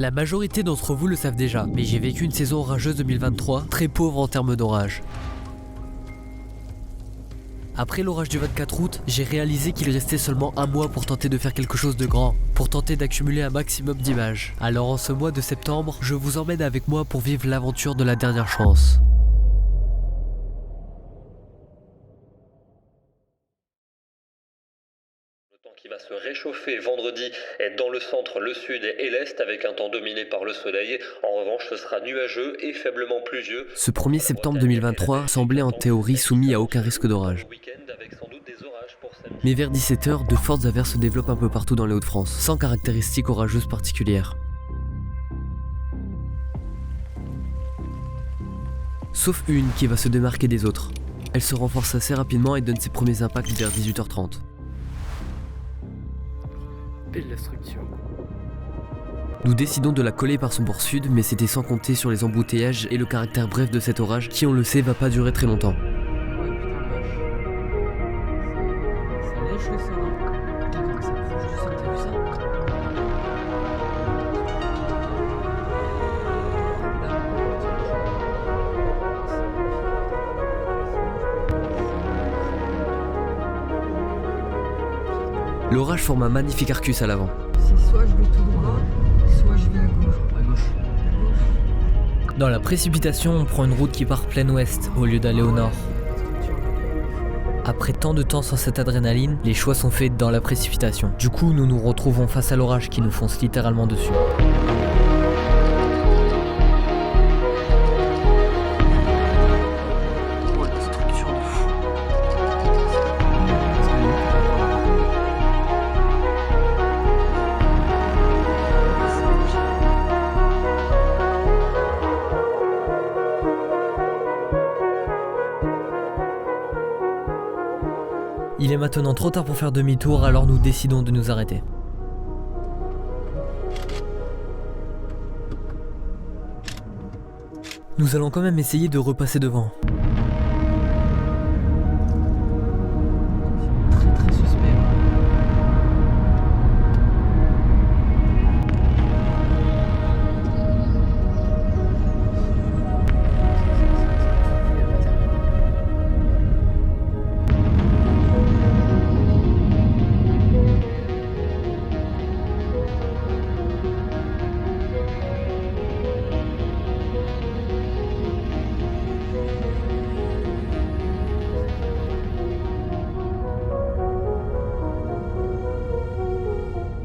La majorité d'entre vous le savent déjà, mais j'ai vécu une saison orageuse 2023 très pauvre en termes d'orage. Après l'orage du 24 août, j'ai réalisé qu'il restait seulement un mois pour tenter de faire quelque chose de grand, pour tenter d'accumuler un maximum d'images. Alors en ce mois de septembre, je vous emmène avec moi pour vivre l'aventure de la dernière chance. Qui va se réchauffer vendredi dans le centre, le sud et l'est avec un temps dominé par le soleil. En revanche, ce sera nuageux et faiblement pluvieux. Ce 1er septembre 2023 semblait en théorie soumis à aucun risque d'orage. Mais vers 17h, de fortes averses se développent un peu partout dans les Hauts-de-France, sans caractéristiques orageuses particulières. Sauf une qui va se démarquer des autres. Elle se renforce assez rapidement et donne ses premiers impacts vers 18h30. Et la structure. Nous décidons de la coller par son bord sud, mais c'était sans compter sur les embouteillages et le caractère bref de cet orage qui, on le sait, va pas durer très longtemps. Ouais, putain, la vache. Ça lèche le sol, hein. Putain, comment ça approche du sol, t'as vu ça? L'orage forme un magnifique arcus à l'avant. C'est soit je vais tout droit, soit je vais à gauche. À gauche. Dans la précipitation, on prend une route qui part plein ouest au lieu d'aller au nord. Après tant de temps sans cette adrénaline, les choix sont faits dans la précipitation. Du coup, nous nous retrouvons face à l'orage qui nous fonce littéralement dessus. Il est maintenant trop tard pour faire demi-tour, alors nous décidons de nous arrêter. Nous allons quand même essayer de repasser devant. Très suspect.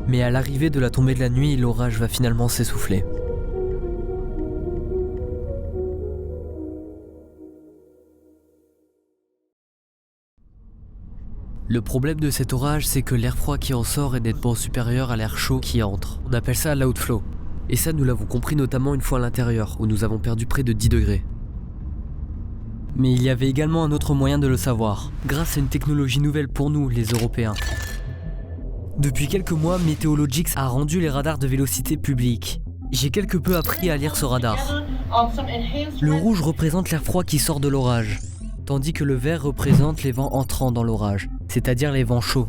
Mais à l'arrivée de la tombée de la nuit, l'orage va finalement s'essouffler. Le problème de cet orage, c'est que l'air froid qui en sort est nettement supérieur à l'air chaud qui entre. On appelle ça l'outflow. Et ça, nous l'avons compris notamment une fois à l'intérieur, où nous avons perdu près de 10 degrés. Mais il y avait également un autre moyen de le savoir, grâce à une technologie nouvelle pour nous, les Européens. Depuis quelques mois, Meteorologics a rendu les radars de vélocité publics. J'ai quelque peu appris à lire ce radar. Le rouge représente l'air froid qui sort de l'orage, tandis que le vert représente les vents entrant dans l'orage, c'est-à-dire les vents chauds.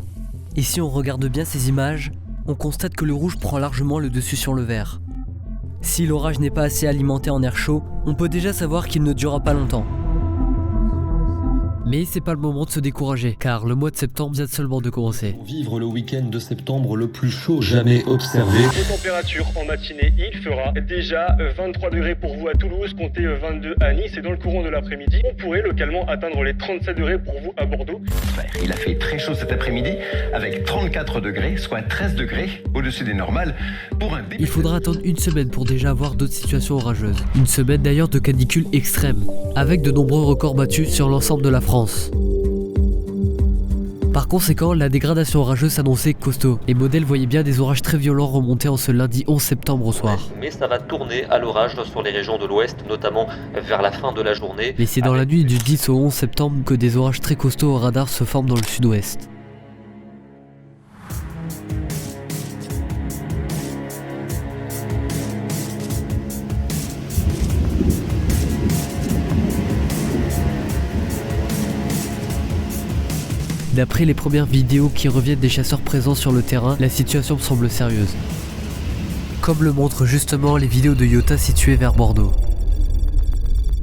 Et si on regarde bien ces images, on constate que le rouge prend largement le dessus sur le vert. Si l'orage n'est pas assez alimenté en air chaud, on peut déjà savoir qu'il ne durera pas longtemps. Mais c'est pas le moment de se décourager, car le mois de septembre vient seulement de commencer. Vivre le week-end de septembre le plus chaud jamais observé. Aux températures en matinée, il fera déjà 23 degrés pour vous à Toulouse, comptez 22 à Nice et dans le courant de l'après-midi, on pourrait localement atteindre les 37 degrés pour vous à Bordeaux. Il a fait très chaud cet après-midi avec 34 degrés, soit 13 degrés au-dessus des normales pour un début. Il faudra attendre une semaine pour déjà avoir d'autres situations orageuses. Une semaine d'ailleurs de canicule extrême, avec de nombreux records battus sur l'ensemble de la France. Par conséquent, la dégradation orageuse s'annonçait costaud. Les modèles voyaient bien des orages très violents remonter en ce lundi 11 septembre au soir. Mais ça va tourner à l'orage sur les régions de l'ouest, notamment vers la fin de la journée. Mais c'est dans la nuit du 10 au 11 septembre que des orages très costauds au radar se forment dans le sud-ouest. D'après les premières vidéos qui reviennent des chasseurs présents sur le terrain, la situation semble sérieuse. comme le montrent justement les vidéos de Iota situées vers Bordeaux.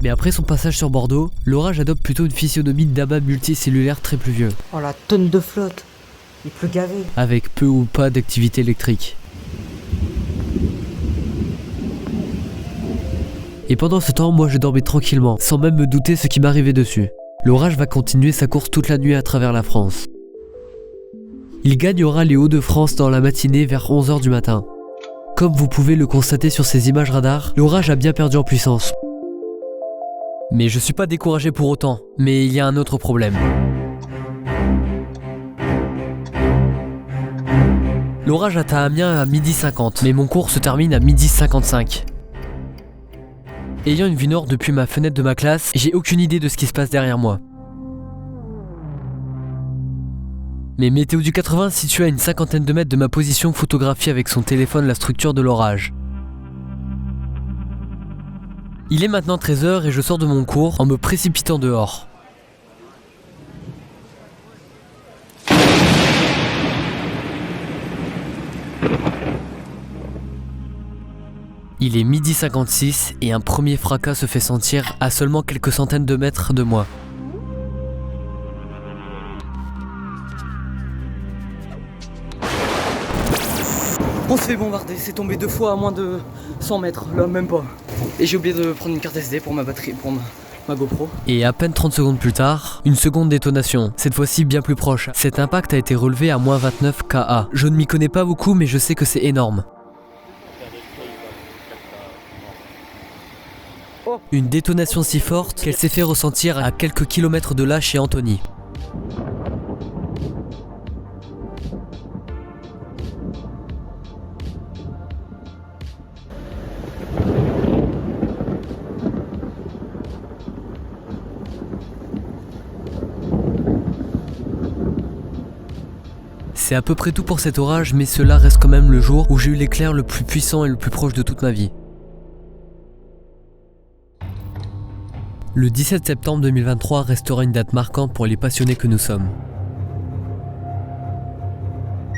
Mais après son passage sur Bordeaux, l'orage adopte plutôt une physionomie d'amas multicellulaire très pluvieux, Oh la tonne de flotte. Il pleut gavé. avec peu ou pas d'activité électrique. Et pendant ce temps, moi je dormais tranquillement, sans même me douter ce qui m'arrivait dessus. L'orage va continuer sa course toute la nuit à travers la France. Il gagnera les Hauts-de-France dans la matinée vers 11h du matin. Comme vous pouvez le constater sur ces images radar, l'orage a bien perdu en puissance. Mais je suis pas découragé pour autant, mais il y a un autre problème. L'orage atteint Amiens à 12h50, mais mon cours se termine à 12h55. Ayant une vue nord depuis ma fenêtre de ma classe, j'ai aucune idée de ce qui se passe derrière moi. Mais Météo du 80 situé à une cinquantaine de mètres de ma position photographie avec son téléphone la structure de l'orage. Il est maintenant 13h et je sors de mon cours en me précipitant dehors. Il est 12h56 et un premier fracas se fait sentir à seulement quelques centaines de mètres de moi. On se fait bombarder, c'est tombé 2 fois à moins de 100 mètres, là même pas. Et j'ai oublié de prendre une carte SD pour ma batterie, pour ma GoPro. Et à peine 30 secondes plus tard, une seconde détonation, cette fois-ci bien plus proche. Cet impact a été relevé à moins 29 kA. Je ne m'y connais pas beaucoup mais je sais que c'est énorme. Une détonation si forte qu'elle s'est fait ressentir à quelques kilomètres de là chez Anthony. C'est à peu près tout pour cet orage, mais cela reste quand même le jour où j'ai eu l'éclair le plus puissant et le plus proche de toute ma vie. Le 17 septembre 2023 restera une date marquante pour les passionnés que nous sommes.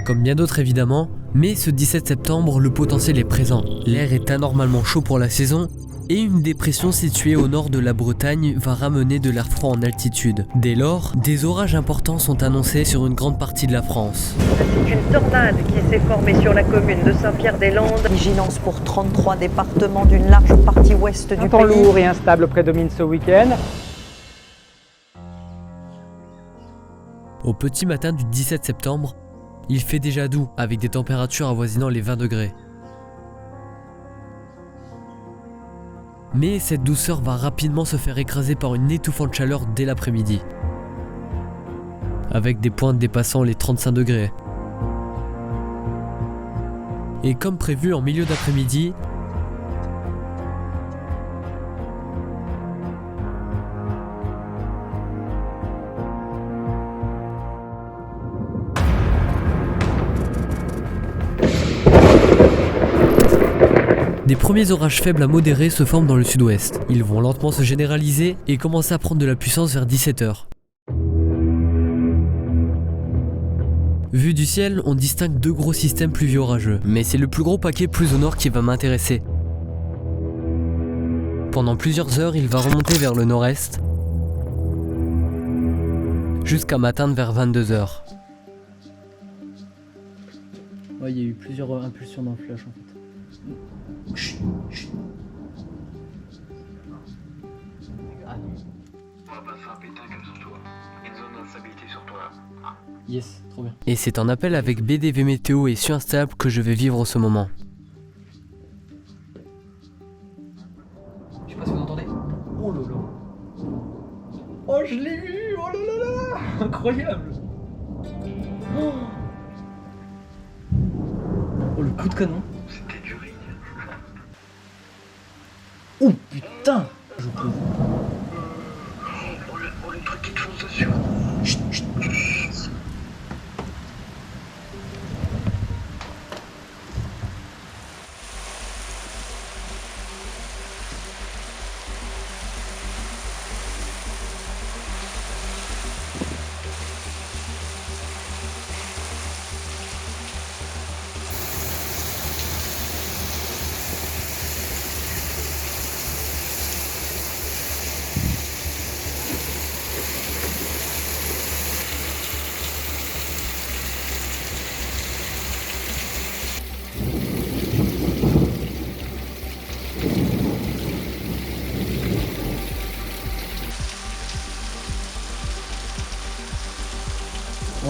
Comme bien d'autres évidemment, mais ce 17 septembre, le potentiel est présent. L'air est anormalement chaud pour la saison, et une dépression située au nord de la Bretagne va ramener de l'air froid en altitude. Dès lors, des orages importants sont annoncés sur une grande partie de la France. C'est une tornade qui s'est formée sur la commune de Saint-Pierre-des-Landes. Vigilance pour 33 départements d'une large partie ouest du Un temps pays. lourd et instable prédomine ce week-end. Au petit matin du 17 septembre, il fait déjà doux avec des températures avoisinant les 20 degrés. Mais cette douceur va rapidement se faire écraser par une étouffante chaleur dès l'après-midi, avec des pointes dépassant les 35 degrés. Et comme prévu en milieu d'après-midi, des premiers orages faibles à modérés se forment dans le sud-ouest. Ils vont lentement se généraliser et commencer à prendre de la puissance vers 17h. Vu du ciel, on distingue 2 gros systèmes pluvieux orageux, mais c'est le plus gros paquet plus au nord qui va m'intéresser. Pendant plusieurs heures, il va remonter vers le nord-est, jusqu'à m'atteindre vers 22h. Ouais, il y a eu plusieurs impulsions dans le flash en fait. Chut, chut. On va pas faire un pétard comme sur toi. Une zone d'instabilité sur toi. Yes, trop bien. Et c'est en appel avec BDV Météo et Suinstable que je vais vivre ce moment. Je sais pas si vous entendez. Oh là là. Oh, je l'ai vu. Oh là là là. Incroyable. Oh, le coup de canon. C'était du riz. Oh putain. Je peux. Oh, le truc qui te fonce dessus. Chut, chut.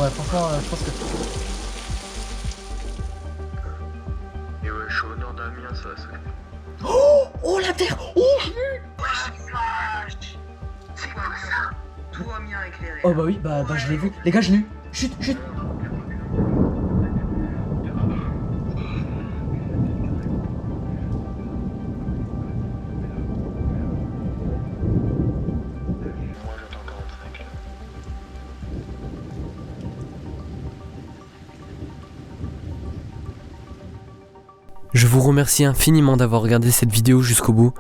ouais, franchement, je pense que... Et ouais, je suis au nord d'Amiens, ça va se faire. Oh la terre. Oh, C'est quoi ça? Tout Amiens éclairé. oh bah oui, bah je l'ai vu. Les gars, je l'ai eu. Chut, chut. Moi j'attends 45. Je vous remercie infiniment d'avoir regardé cette vidéo jusqu'au bout.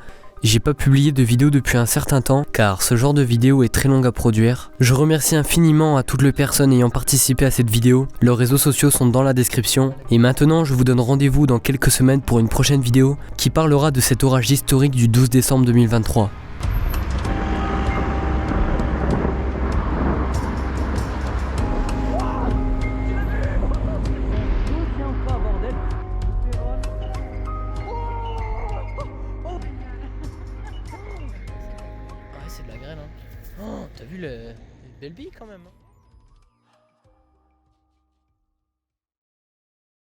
J'ai pas publié de vidéo depuis un certain temps car ce genre de vidéo est très longue à produire. Je remercie infiniment à toutes les personnes ayant participé à cette vidéo. Leurs réseaux sociaux sont dans la description. Et maintenant je vous donne rendez-vous dans quelques semaines pour une prochaine vidéo qui parlera de cet orage historique du 12 décembre 2023. Ouais, c'est de la graine, hein. Oh, t'as vu le belle bille quand même, hein.